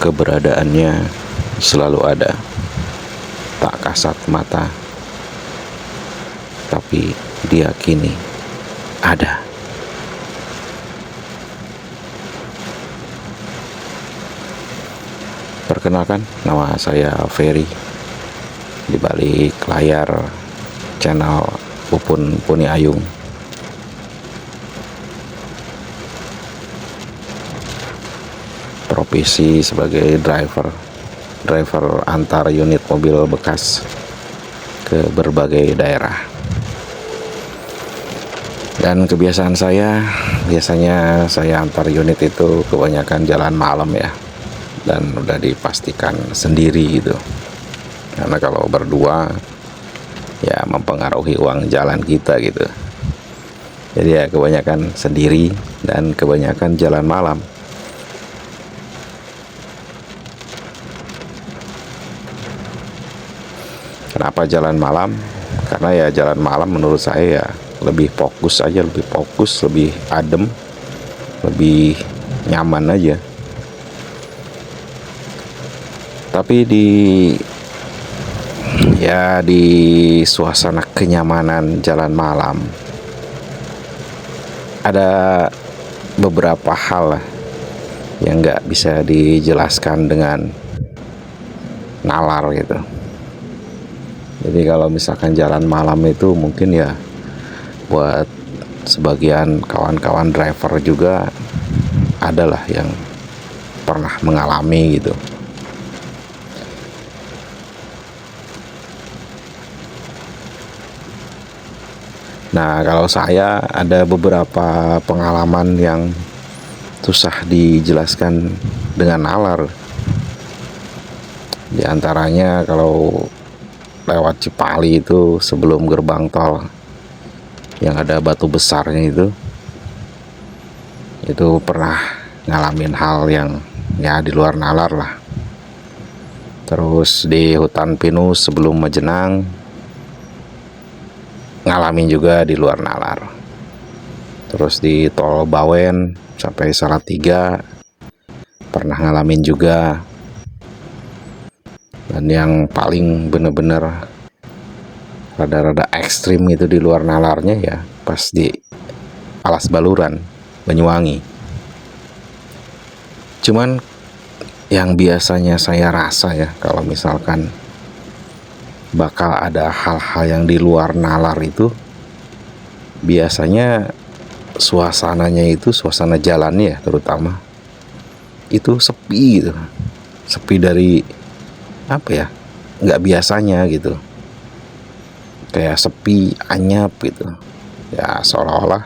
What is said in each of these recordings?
keberadaannya selalu ada, tak kasat mata, tapi dia kini ada. Perkenalkan, nama saya Ferry. Di balik layar channel Upun Puni Ayung. Profesi sebagai driver antar unit mobil bekas ke berbagai daerah. Dan kebiasaan saya, biasanya saya antar unit itu kebanyakan jalan malam ya. Dan udah dipastikan sendiri gitu. Karena kalau berdua ya mempengaruhi uang jalan kita gitu. Jadi ya kebanyakan sendiri dan kebanyakan jalan malam. Kenapa jalan malam? Karena ya jalan malam menurut saya ya lebih fokus aja, lebih adem, lebih nyaman aja. Tapi di suasana kenyamanan jalan malam ada beberapa hal yang nggak bisa dijelaskan dengan nalar gitu. Jadi kalau misalkan jalan malam itu mungkin ya buat sebagian kawan-kawan driver juga adalah yang pernah mengalami gitu. Nah, kalau saya ada beberapa pengalaman yang susah dijelaskan dengan nalar. Di antaranya kalau lewat Cipali itu sebelum gerbang tol yang ada batu besarnya itu pernah ngalamin hal yang ya di luar nalar lah. Terus di hutan pinus sebelum Majenang ngalamin juga di luar nalar. Terus di tol Bawen sampai Salatiga pernah ngalamin juga. Dan yang paling bener-bener rada-rada ekstrim itu di luar nalarnya ya pas di Alas Baluran, Banyuwangi. Cuman yang biasanya saya rasa ya kalau misalkan bakal ada hal-hal yang di luar nalar itu biasanya suasananya itu, suasana jalannya ya terutama itu sepi gitu. Sepi dari apa ya, nggak biasanya gitu, kayak sepi, anyap gitu ya, seolah-olah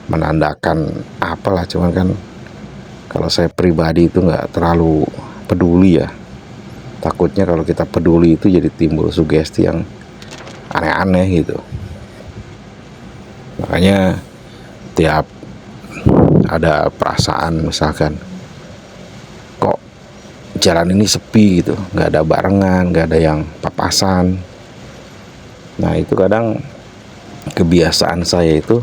menandakan apalah. Cuman kan kalau saya pribadi itu nggak terlalu peduli ya. Takutnya kalau kita peduli itu jadi timbul sugesti yang aneh-aneh gitu. Makanya tiap ada perasaan misalkan kok jalan ini sepi gitu, nggak ada barengan, nggak ada yang papasan. Nah itu kadang kebiasaan saya itu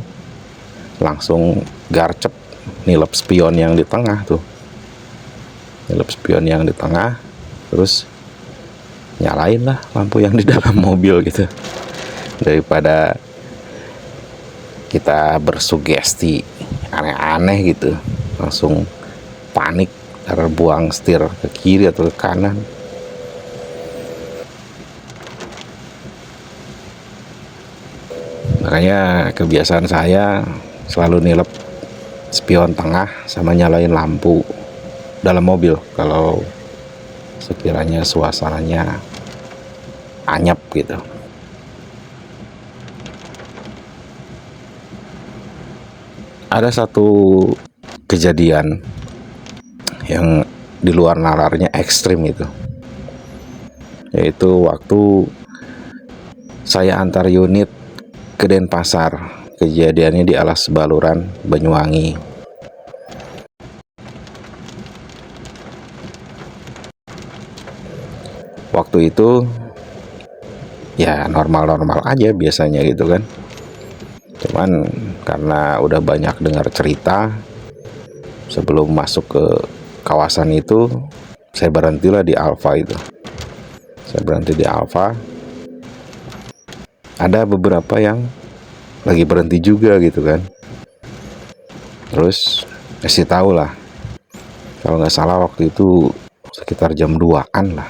langsung garcep nilep spion yang di tengah tuh. Nilep spion yang di tengah, terus nyalain lah lampu yang di dalam mobil gitu. Daripada kita bersugesti aneh-aneh gitu, langsung panik, terbuang setir ke kiri atau ke kanan. Makanya kebiasaan saya selalu nilep spion tengah sama nyalain lampu dalam mobil kalau sekiranya suasananya anyep gitu. Ada satu kejadian yang di luar nalarnya ekstrim itu, yaitu waktu saya antar unit ke Denpasar. Kejadiannya di Alas Baluran, Banyuwangi. Waktu itu ya normal-normal aja biasanya gitu kan. Cuman karena udah banyak dengar cerita sebelum masuk ke kawasan itu, saya berhentilah di Alfa itu. Saya berhenti di Alfa. Ada beberapa yang lagi berhenti juga gitu kan. Terus kasih tahu lah, kalau nggak salah waktu itu sekitar jam 2-an lah.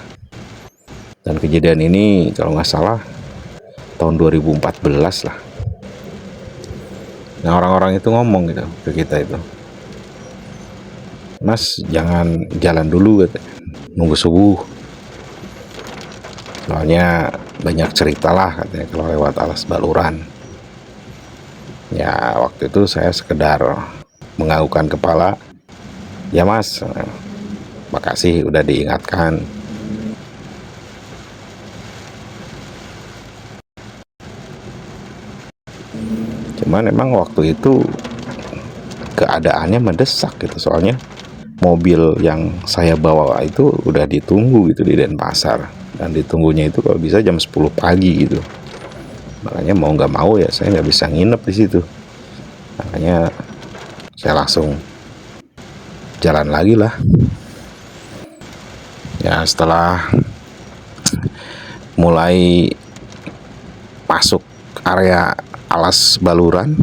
Dan kejadian ini kalau nggak salah tahun 2014 lah. Nah, orang-orang itu ngomong gitu ke kita itu, "Mas, jangan jalan dulu," katanya, "nunggu subuh. Soalnya banyak cerita lah," katanya, "kalau lewat Alas Baluran." Ya waktu itu saya sekedar menganggukkan kepala, "Ya Mas, makasih udah diingatkan." Cuman memang waktu itu keadaannya mendesak gitu, soalnya mobil yang saya bawa itu udah ditunggu gitu di Denpasar, dan ditunggunya itu kalau bisa jam 10 pagi gitu. Makanya mau nggak mau ya saya nggak bisa nginep di situ. Makanya saya langsung jalan lagi lah. Ya setelah mulai masuk area Alas Baluran,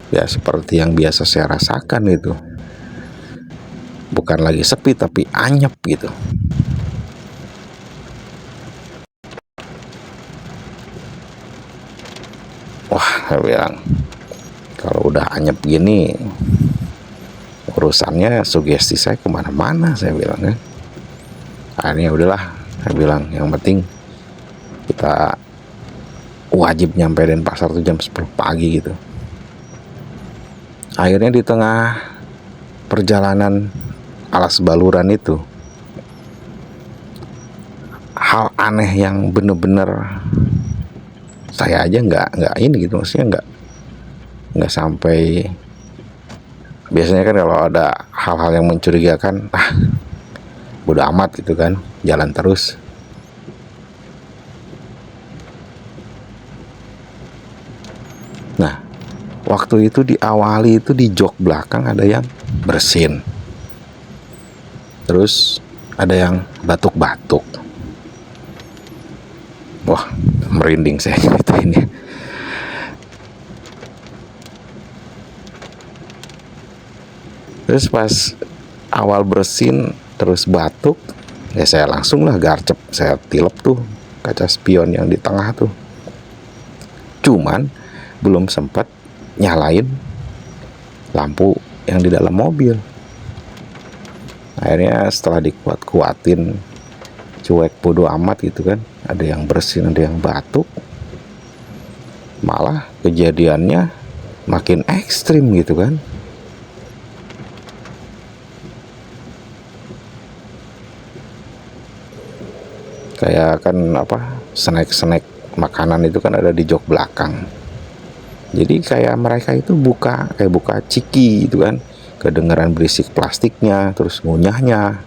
ya seperti yang biasa saya rasakan itu, bukan lagi sepi tapi anyep gitu. Wah, saya bilang kalau udah anyep gini urusannya sugesti saya kemana-mana, saya bilang kan. Akhirnya udahlah, saya bilang yang penting kita wajib nyampe Denpasar tuh jam 10 pagi gitu. Akhirnya di tengah perjalanan Alas Baluran itu, hal aneh yang bener-bener saya aja nggak ini gitu, maksudnya nggak sampai. Biasanya kan kalau ada hal-hal yang mencurigakan, bodo amat gitu kan, jalan terus. Nah, waktu itu diawali itu di jok belakang ada yang bersin, terus ada yang batuk-batuk. Wah, merinding saya ceritainnya. Terus pas awal bersin terus batuk, ya saya langsung lah garcep, saya tilep tuh kaca spion yang di tengah tuh. Cuman belum sempat nyalain lampu yang di dalam mobil. Akhirnya setelah dikuat-kuatin, cuek bodo amat gitu kan, ada yang bersin ada yang batuk, malah kejadiannya makin ekstrim gitu kan. Kayak kan snack makanan itu kan ada di jok belakang. Jadi kayak mereka itu buka ciki gitu kan, kedengeran berisik plastiknya, terus ngunyahnya.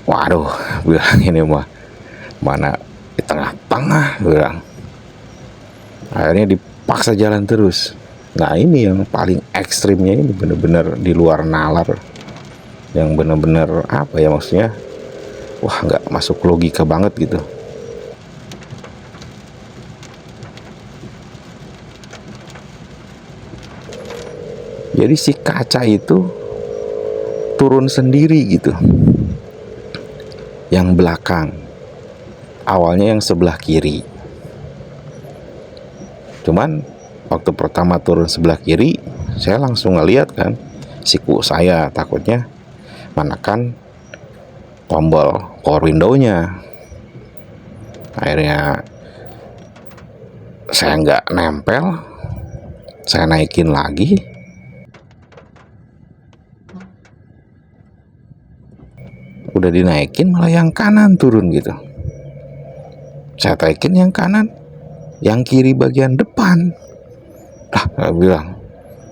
Waduh, bilang ini mah mana di tengah-tengah, bilang. Akhirnya dipaksa jalan terus. Nah ini yang paling ekstrimnya, ini bener-bener di luar nalar, yang bener-bener apa ya maksudnya, wah nggak masuk logika banget gitu. Jadi si kaca itu turun sendiri gitu, yang belakang, awalnya yang sebelah kiri. Cuman waktu pertama turun sebelah kiri, saya langsung ngeliat kan, siku saya takutnya menekan tombol power window-nya. Akhirnya saya nggak nempel, saya naikin lagi. Udah dinaikin malah yang kanan turun gitu. Saya naikin yang kanan, yang kiri bagian depan. Saya bilang,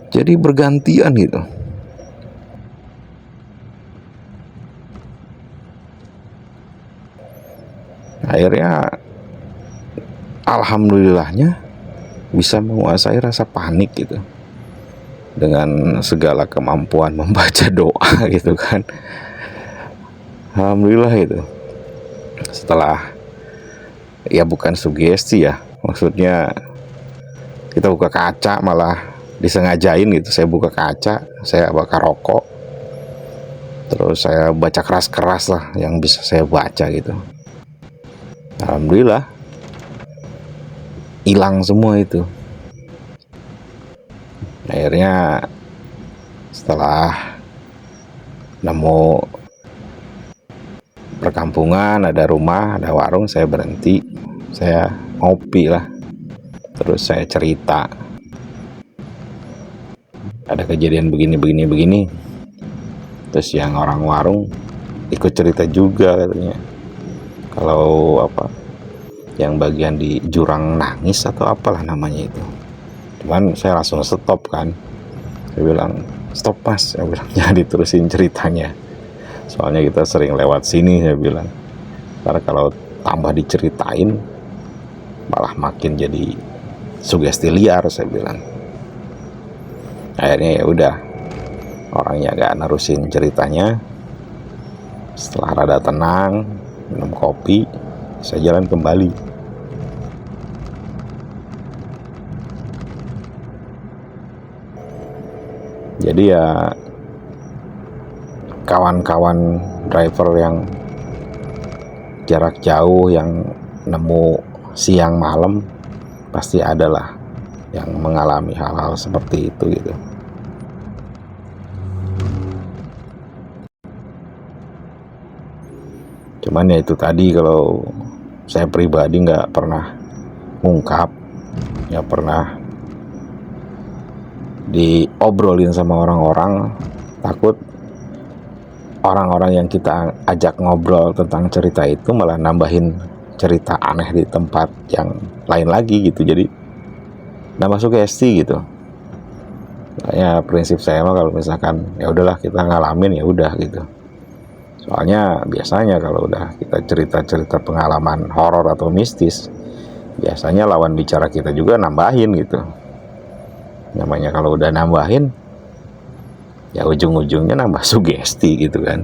jadi bergantian gitu. Akhirnya alhamdulillahnya bisa menguasai rasa panik gitu. dengan segala kemampuan membaca doa gitu kan. Alhamdulillah itu setelah, ya bukan sugesti ya, maksudnya kita buka kaca malah disengajain gitu. Saya buka kaca, saya bakar rokok, terus saya baca keras-keras lah yang bisa saya baca gitu. Alhamdulillah hilang semua itu. Akhirnya setelah nemu perkampungan, ada rumah, ada warung, saya berhenti, saya ngopi lah, terus saya cerita ada kejadian begini, terus yang orang warung ikut cerita juga katanya, kalau apa, yang bagian di jurang nangis atau apalah namanya itu. Cuman saya langsung stop kan, saya bilang stop mas, saya bilang jangan diterusin ceritanya, soalnya kita sering lewat sini, saya bilang, karena kalau tambah diceritain malah makin jadi sugesti liar, saya bilang. Akhirnya ya udah, orangnya gak nerusin ceritanya. Setelah rada tenang, minum kopi, saya jalan kembali. Jadi ya kawan-kawan driver yang jarak jauh, yang nemu siang malam, pasti adalah yang mengalami hal-hal seperti itu gitu. Cuman ya itu tadi, kalau saya pribadi nggak pernah ngungkap, nggak pernah diobrolin sama orang-orang, takut orang-orang yang kita ajak ngobrol tentang cerita itu malah nambahin cerita aneh di tempat yang lain lagi gitu, jadi nambah sugesti gitu. Ya prinsip saya mah kalau misalkan ya udahlah, kita ngalamin ya udah gitu. Soalnya biasanya kalau udah kita cerita-cerita pengalaman horor atau mistis, biasanya lawan bicara kita juga nambahin gitu. Namanya kalau udah nambahin, ya ujung-ujungnya nambah sugesti gitu kan.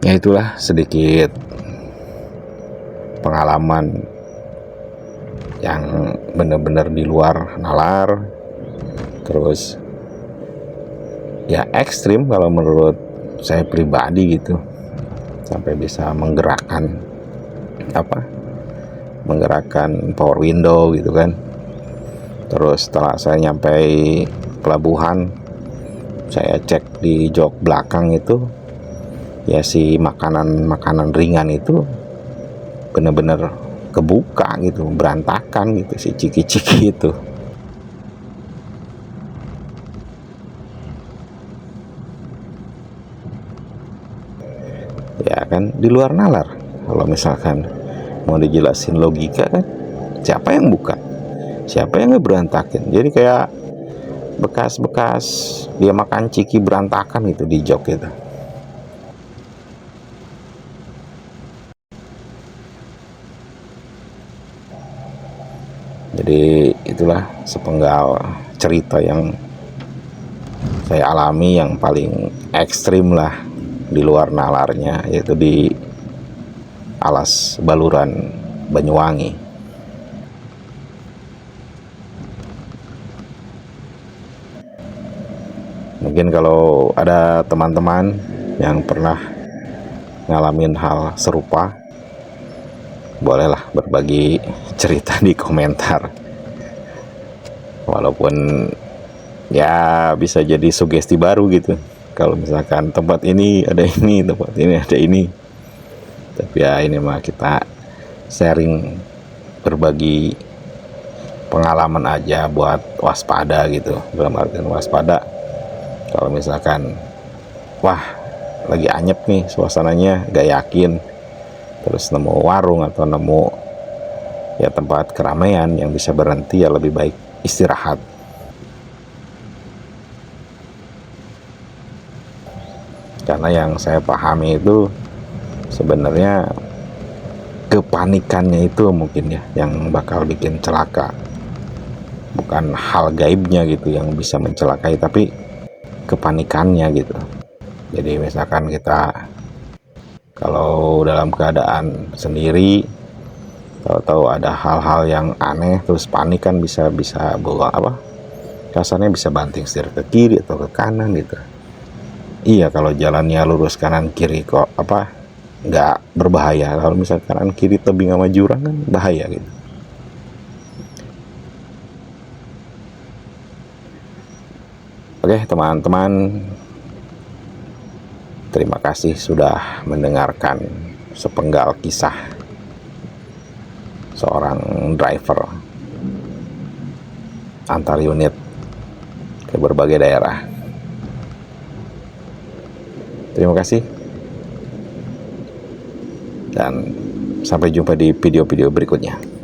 Ya itulah sedikit pengalaman yang benar-benar di luar nalar, terus ya ekstrim kalau menurut saya pribadi gitu, sampai bisa menggerakkan power window gitu kan. Terus setelah saya nyampe pelabuhan, saya cek di jok belakang itu, ya si makanan ringan itu bener-bener kebuka gitu, berantakan gitu, si ciki-ciki itu. Ya kan di luar nalar. Kalau misalkan mau dijelasin logika kan, siapa yang buka, siapa yang ngeberantakin. Jadi kayak bekas-bekas dia makan ciki berantakan gitu di jok itu. Jadi itulah sepenggal cerita yang saya alami, yang paling ekstrim lah di luar nalarnya, yaitu di Alas Baluran, Banyuwangi. Mungkin kalau ada teman-teman yang pernah ngalamin hal serupa, bolehlah berbagi cerita di komentar. Walaupun ya bisa jadi sugesti baru gitu, kalau misalkan tempat ini ada ini, tempat ini ada ini. Tapi ya ini mah kita sharing, berbagi pengalaman aja buat waspada gitu. Dalam artian waspada, kalau misalkan wah lagi anyep nih suasananya, gak yakin, terus nemu warung atau nemu ya tempat keramaian yang bisa berhenti, ya lebih baik istirahat. Karena yang saya pahami itu sebenarnya kepanikannya itu mungkin ya yang bakal bikin celaka. Bukan hal gaibnya gitu yang bisa mencelakai, tapi kepanikannya gitu. Jadi misalkan kita kalau dalam keadaan sendiri, tahu-tahu ada hal-hal yang aneh terus panik kan bisa bawa apa, kasarnya bisa banting setir ke kiri atau ke kanan gitu. Iya, kalau jalannya lurus kanan kiri kok apa nggak berbahaya. Kalau misalkan kanan kiri tebing sama jurang kan bahaya gitu. Oke teman-teman, terima kasih sudah mendengarkan sepenggal kisah seorang driver antar unit ke berbagai daerah. Terima kasih dan sampai jumpa di video-video berikutnya.